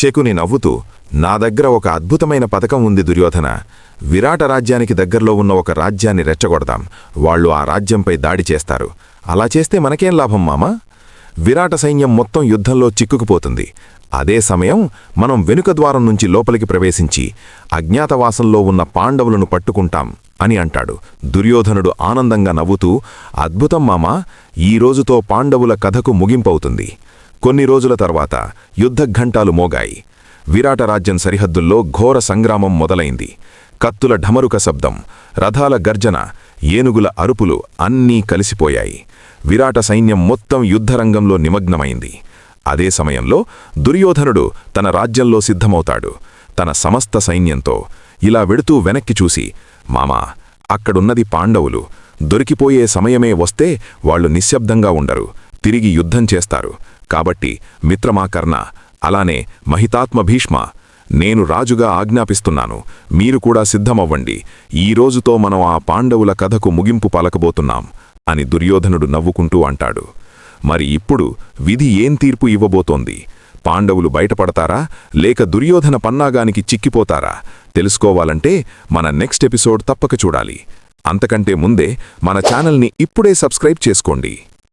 శకుని నవ్వుతూ, నా దగ్గర ఒక అద్భుతమైన పథకం ఉంది దుర్యోధన. విరాట రాజ్యానికి దగ్గరలో ఉన్న ఒక రాజ్యాన్ని రెచ్చగొడదాం. వాళ్ళు ఆ రాజ్యంపై దాడి చేస్తారు. అలా చేస్తే మనకేం లాభం మామా? విరాట సైన్యం మొత్తం యుద్ధంలో చిక్కుకుపోతుంది. అదే సమయం మనం వెనుక ద్వారం నుంచి లోపలికి ప్రవేశించి అజ్ఞాతవాసంలో ఉన్న పాండవులను పట్టుకుంటాం అని అంటాడు. దుర్యోధనుడు ఆనందంగా నవ్వుతూ, అద్భుతం మామా, ఈ రోజుతో పాండవుల కథకు ముగింపవుతుంది. కొన్ని రోజుల తర్వాత యుద్ధఘంటాలు మోగాయి. విరాట రాజ్యం సరిహద్దుల్లో ఘోర సంగ్రామం మొదలైంది. కత్తుల ఢమరుక శబ్దం, రథాల గర్జన, ఏనుగుల అరుపులు అన్నీ కలిసిపోయాయి. విరాట సైన్యం మొత్తం యుద్ధరంగంలో నిమగ్నమైంది. అదే సమయంలో దుర్యోధనుడు తన రాజ్యంలో సిద్ధమవుతాడు, తన సమస్త సైన్యంతో. ఇలా వెడుతూ వెనక్కి చూసి, మామా, అక్కడున్నది పాండవులు. దొరికిపోయే సమయమే వస్తే వాళ్లు నిశ్శబ్దంగా ఉండరు, తిరిగి యుద్ధం చేస్తారు. కాబట్టి మిత్రమా కర్ణ, అలానే మహితాత్మ భీష్మ, నేను రాజుగా ఆజ్ఞాపిస్తున్నాను, మీరు కూడా సిద్ధమవ్వండి. ఈ రోజుతో మనం ఆ పాండవుల కథకు ముగింపు పలకబోతున్నాం అని దుర్యోధనుడు నవ్వుకుంటూ అంటాడు. మరి ఇప్పుడు విధి ఏం తీర్పు ఇవ్వబోతోంది? పాండవులు బయటపడతారా, లేక దుర్యోధన పన్నాగానికి చిక్కిపోతారా? తెలుసుకోవాలంటే మన నెక్స్ట్ ఎపిసోడ్ తప్పక చూడాలి. అంతకంటే ముందే మన ఛానల్ని ఇప్పుడే సబ్స్క్రైబ్ చేసుకోండి.